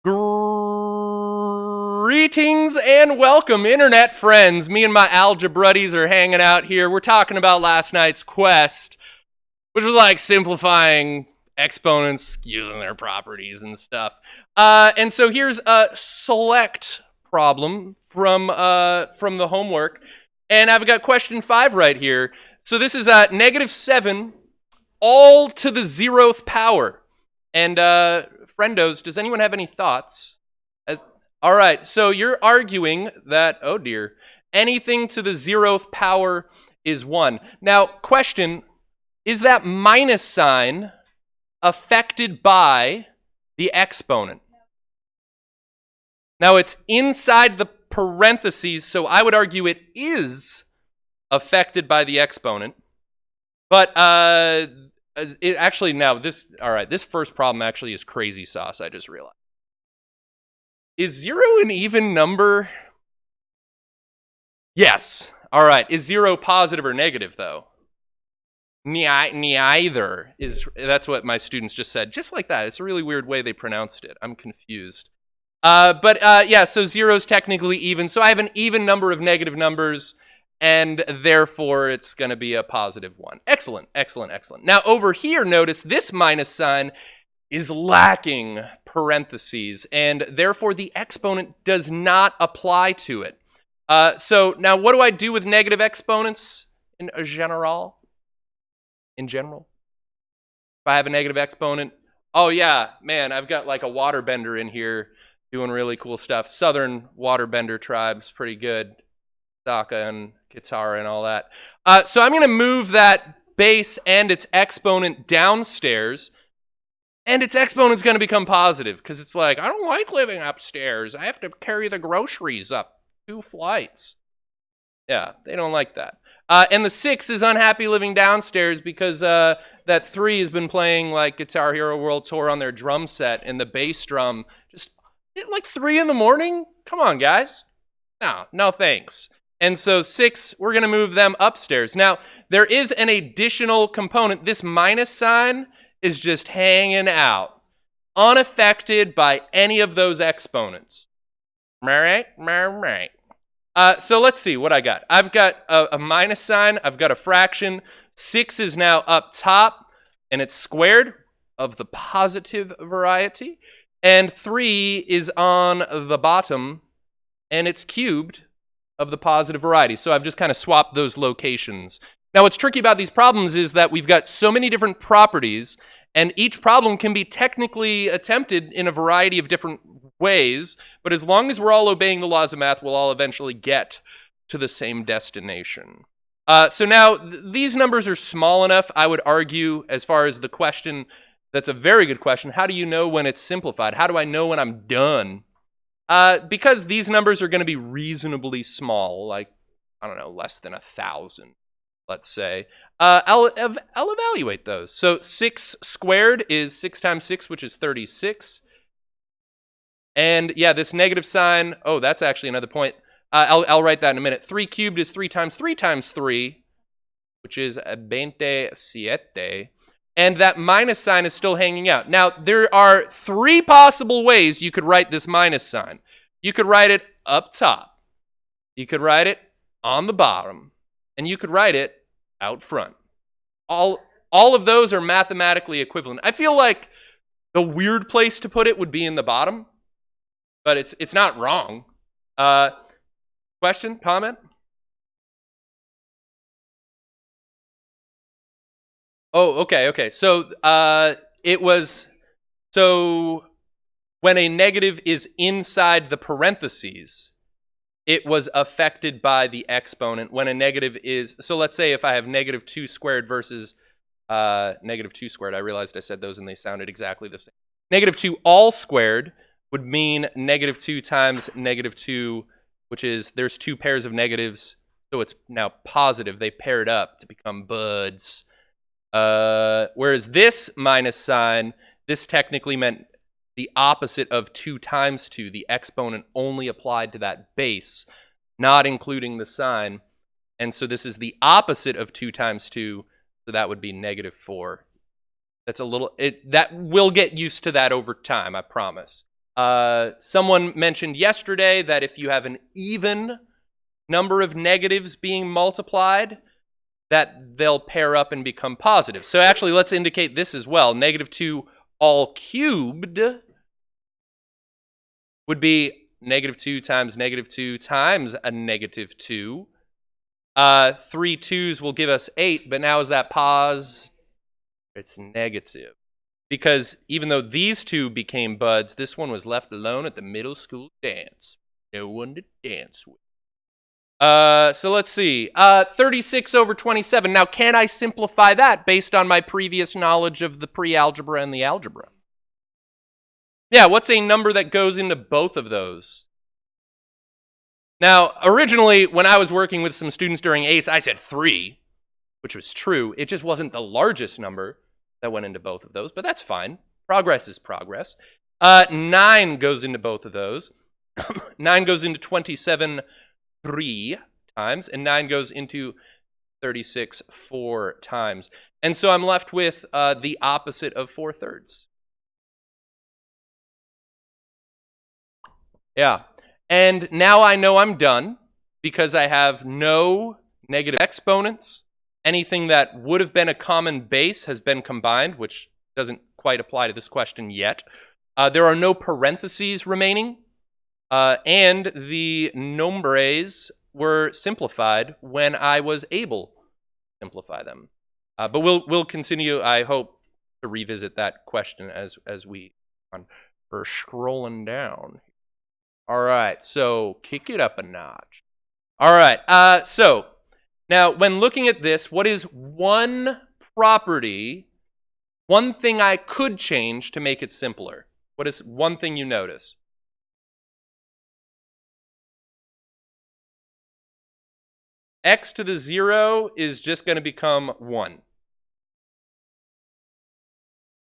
Greetings and welcome, internet friends. Me and my algebuddies are hanging out here. We're talking about last night's quest, which was like simplifying exponents using their properties and stuff. And so here's a select problem from the homework, and I've got question 5 right here. So this is -7 all to the 0th power. And friendos, does anyone have any thoughts? All right, so you're arguing that, oh dear, anything to the 0th power is 1. Now, question, is that minus sign affected by the exponent? Now, it's inside the parentheses, so I would argue it is affected by the exponent. But this first problem actually is crazy sauce, I just realized. Is 0 an even number? Yes. All right. Is 0 positive or negative, though? Neither. That's what my students just said. Just like that. It's a really weird way they pronounced it. I'm confused. Yeah, so 0 is technically even. So I have an even number of negative numbers, and therefore it's going to be a positive 1. Excellent, excellent, excellent. Now over here, notice this minus sign is lacking parentheses, and therefore the exponent does not apply to it. So now what do I do with negative exponents in general? If I have a negative exponent, oh yeah, man, I've got like a waterbender in here doing really cool stuff. Southern waterbender tribe's pretty good. Saka and Kitara and all that. So I'm going to move that base and its exponent downstairs, and its exponent's going to become positive, because it's like, I don't like living upstairs. I have to carry the groceries up 2 flights. Yeah, they don't like that. And the 6 is unhappy living downstairs because that 3 has been playing like Guitar Hero World Tour on their drum set, and the bass drum just like 3 in the morning? Come on, guys. No thanks. And so 6, we're going to move them upstairs. Now, there is an additional component. This minus sign is just hanging out, unaffected by any of those exponents. So let's see what I got. I've got a minus sign. I've got a fraction. 6 is now up top, and it's squared of the positive variety. And 3 is on the bottom, and it's cubed of the positive variety. So I've just kind of swapped those locations. Now, what's tricky about these problems is that we've got so many different properties, and each problem can be technically attempted in a variety of different ways, but as long as we're all obeying the laws of math, we'll all eventually get to the same destination. So now, these numbers are small enough, I would argue, as far as the question, that's a very good question. How do you know when it's simplified? How do I know when I'm done? Because these numbers are going to be reasonably small, like, I don't know, less than 1,000. Let's say, I'll evaluate those. So 6 squared is 6 times 6, which is 36. And yeah, this negative sign, oh, that's actually another point. I'll write that in a minute. 3 cubed is 3 times 3 times 3, which is 27. And that minus sign is still hanging out. Now, there are 3 possible ways you could write this minus sign. You could write it up top. You could write it on the bottom. And you could write it out front. All of those are mathematically equivalent. I feel like the weird place to put it would be in the bottom, but it's not wrong. Question? Comment? Oh, okay. So when a negative is inside the parentheses, it was affected by the exponent. When a negative is, so let's say if I have -2 squared versus -2 squared, I realized I said those and they sounded exactly the same. -2 all squared would mean -2 times -2, which is, there's 2 pairs of negatives, so it's now positive. They paired up to become buds. Whereas this minus sign, this technically meant the opposite of 2 times 2. The exponent only applied to that base, not including the sign. And so this is the opposite of 2 times 2, so that would be -4. That's a little, that we'll get used to that over time, I promise. Someone mentioned yesterday that if you have an even number of negatives being multiplied, that they'll pair up and become positive. So actually, let's indicate this as well. -2 all cubed would be -2 times -2 times a -2. 3 2s will give us 8, but now is that pos? It's negative. Because even though these two became buds, this one was left alone at the middle school dance. No one to dance with. So let's see. 36 over 27. Now, can I simplify that based on my previous knowledge of the pre-algebra and the algebra? Yeah, what's a number that goes into both of those? Now, originally, when I was working with some students during ACE, I said 3, which was true. It just wasn't the largest number that went into both of those, but that's fine. Progress is progress. 9 goes into both of those. 9 goes into 27 3 times, and 9 goes into 36 4 times. And so I'm left with the opposite of 4/3. Yeah. And now I know I'm done because I have no negative exponents. Anything that would have been a common base has been combined, which doesn't quite apply to this question yet. There are no parentheses remaining. And the nombres were simplified when I was able to simplify them. But we'll continue, I hope, to revisit that question as we are scrolling down. All right, so kick it up a notch. All right, so now when looking at this, what is one property, one thing I could change to make it simpler? What is one thing you notice? X to the 0 is just going to become 1.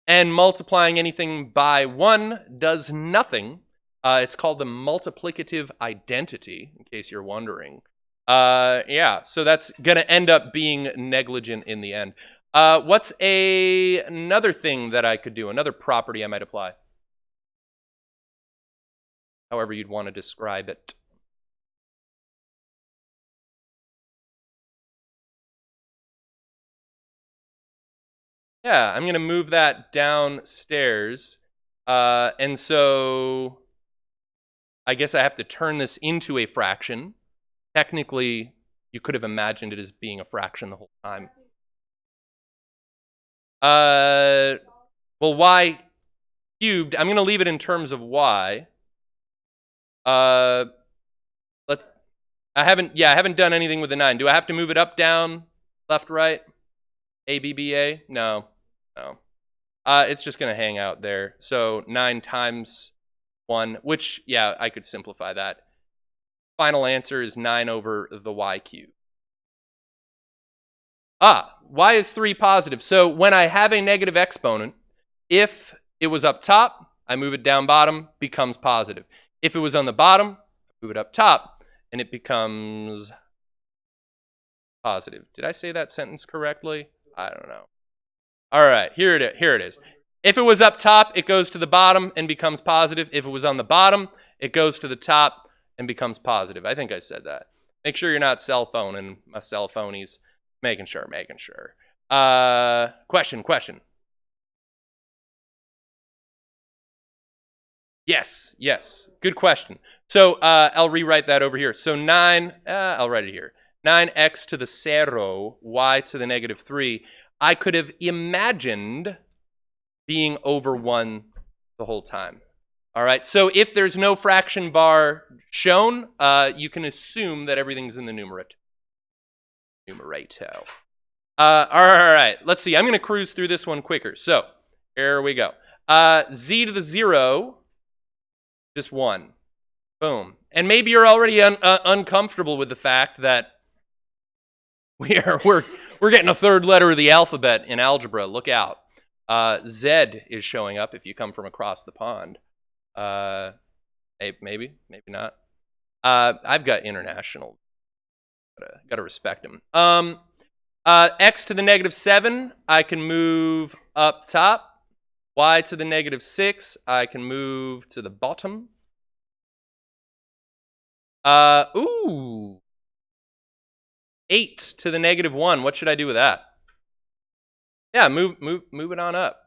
And multiplying anything by 1 does nothing. It's called the multiplicative identity, in case you're wondering. Yeah, so that's going to end up being negligent in the end. What's another thing that I could do, another property I might apply? However you'd want to describe it. Yeah, I'm going to move that downstairs. And so I guess I have to turn this into a fraction. Technically, you could have imagined it as being a fraction the whole time. Well, y cubed, I'm going to leave it in terms of y. I haven't done anything with the 9. Do I have to move it up, down, left, right? A, B, B, A? No. It's just going to hang out there. So 9 times 1, which, yeah, I could simplify that. Final answer is 9 over the y cubed. Y is 3 positive. So when I have a negative exponent, if it was up top, I move it down bottom, becomes positive. If it was on the bottom, I move it up top, and it becomes positive. Did I say that sentence correctly? I don't know. All right, here it is. If it was up top, it goes to the bottom and becomes positive. If it was on the bottom, it goes to the top and becomes positive. I think I said that. Make sure you're not cell phoning my cell phonies. Making sure. Question. Yes. Good question. So I'll rewrite that over here. So 9, I'll write it here. 9x to the 0, y to the -3. I could have imagined being over 1 the whole time. All right, so if there's no fraction bar shown, you can assume that everything's in the numerator. All right, let's see. I'm going to cruise through this one quicker. So here we go. Z to the 0, just 1. Boom. And maybe you're already uncomfortable with the fact that we're getting a third letter of the alphabet in algebra. Look out. Z is showing up if you come from across the pond. Maybe not. I've got international. Gotta respect them. X to the -7, I can move up top. y to the negative 6, I can move to the bottom. Ooh. 8 to the negative 1. What should I do with that? Yeah, move it on up.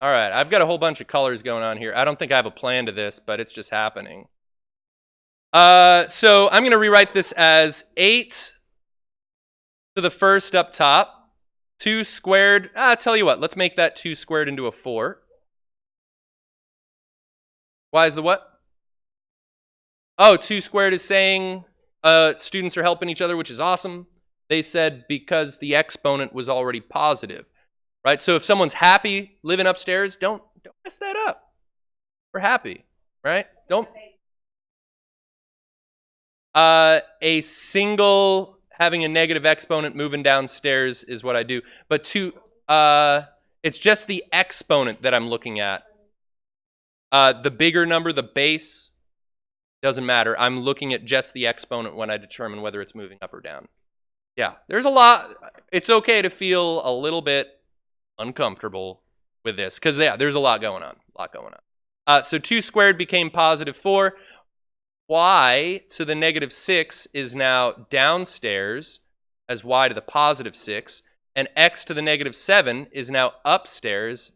All right, I've got a whole bunch of colors going on here. I don't think I have a plan to this, but it's just happening. So I'm going to rewrite this as 8 to the first up top. 2 squared. Tell you what, let's make that 2 squared into a 4. Why is the what? Oh, 2 squared is saying students are helping each other, which is awesome. They said because the exponent was already positive, right? So if someone's happy living upstairs, don't mess that up. We're happy, right? Don't. A single having a negative exponent moving downstairs is what I do. But it's just the exponent that I'm looking at. The bigger number, the base, doesn't matter. I'm looking at just the exponent when I determine whether it's moving up or down. Yeah, there's a lot. It's okay to feel a little bit uncomfortable with this because there's a lot going on. So 2 squared became positive 4. Y to the negative 6 is now downstairs as y to the positive 6. And x to the negative 7 is now upstairs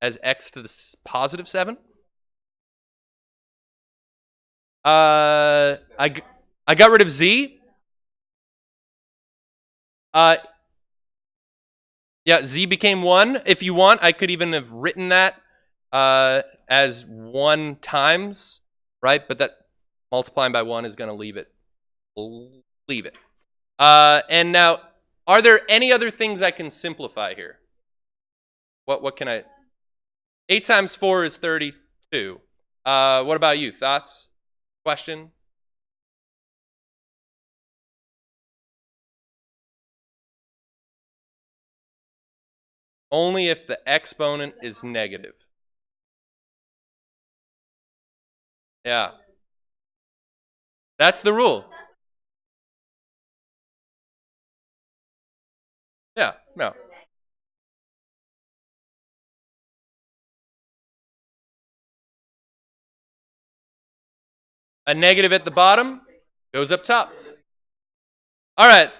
as x to the positive 7. I got rid of z. Yeah, z became 1. If you want, I could even have written that as 1 times, right? But that multiplying by 1 is going to leave it. And now, are there any other things I can simplify here? What can I? 8 times 4 is 32. What about you? Thoughts? Question? Only if the exponent is negative. Yeah. That's the rule. Yeah, no. A negative at the bottom goes up top. All right.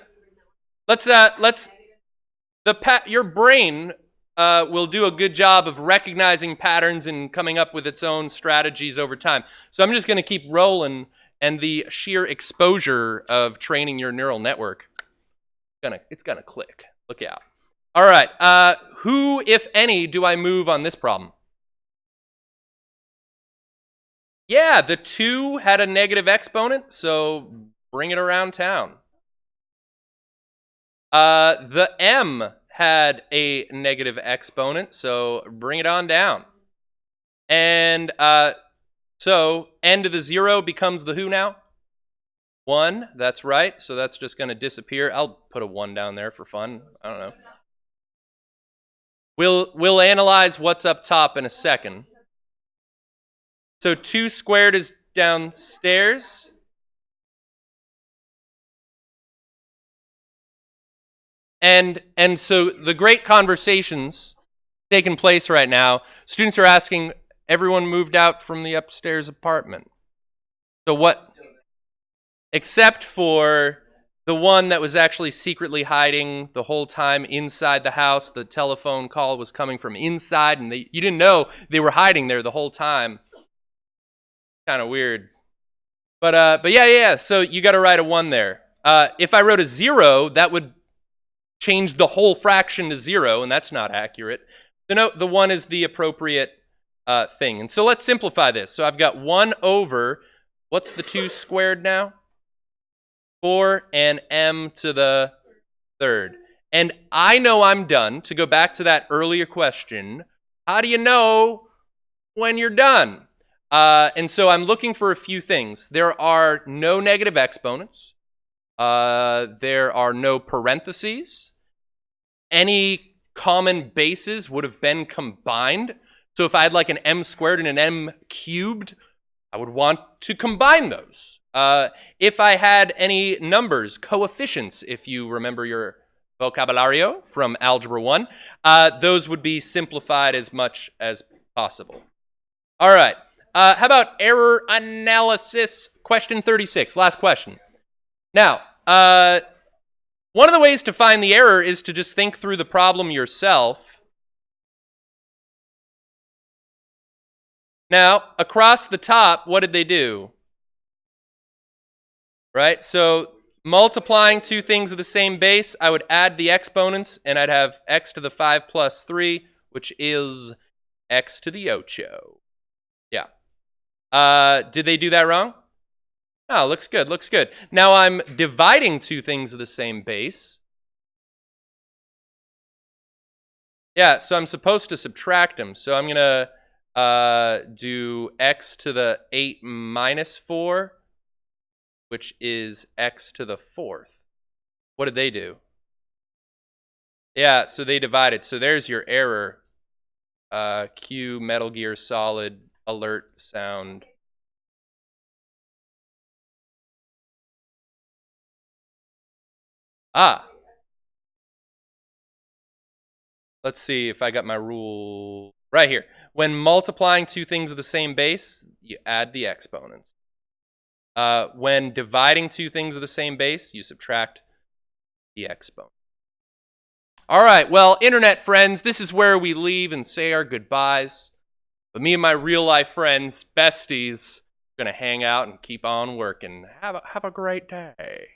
Your brain will do a good job of recognizing patterns and coming up with its own strategies over time. So I'm just going to keep rolling, and the sheer exposure of training your neural network, it's gonna click. Look out. All right. Who, if any, do I move on this problem? Yeah, the 2 had a negative exponent, so bring it around town. The m had a negative exponent, so bring it on down. And so n to the 0 becomes the who now? 1, that's right. So that's just going to disappear. I'll put a 1 down there for fun. I don't know. We'll analyze what's up top in a second. So 2 squared is downstairs. And so the great conversations taking place right now, students are asking, everyone moved out from the upstairs apartment. So what? Except for the one that was actually secretly hiding the whole time inside the house. The telephone call was coming from inside, and you didn't know they were hiding there the whole time. Kind of weird. But yeah. So you got to write a 1 there. If I wrote a 0, that would change the whole fraction to 0, and that's not accurate. So no, the 1 is the appropriate thing. And so let's simplify this. So I've got 1 over, what's the 2 squared now? 4 and m to the 3rd. And I know I'm done. To go back to that earlier question, how do you know when you're done? And so I'm looking for a few things. There are no negative exponents. There are no parentheses. Any common bases would have been combined. So if I had like an m squared and an m cubed, I would want to combine those. If I had any numbers, coefficients, if you remember your vocabulario from Algebra 1. Those would be simplified as much as possible. All right. How about error analysis? Question 36, last question. Now, one of the ways to find the error is to just think through the problem yourself. Now, across the top, what did they do? Right? So multiplying two things of the same base, I would add the exponents, and I'd have x to the 5 plus 3, which is x to the 8. Yeah. Did they do that wrong? Oh, looks good, looks good. Now I'm dividing two things of the same base. Yeah, so I'm supposed to subtract them. So I'm going to do x to the 8 minus 4, which is x to the 4th. What did they do? Yeah, so they divided. So there's your error. Q, Metal Gear Solid, alert sound. Ah. Let's see if I got my rule right here. When multiplying two things of the same base, you add the exponents. When dividing two things of the same base, you subtract the exponent. All right, well, internet friends, this is where we leave and say our goodbyes. But me and my real-life friends, besties, are going to hang out and keep on working. Have a great day.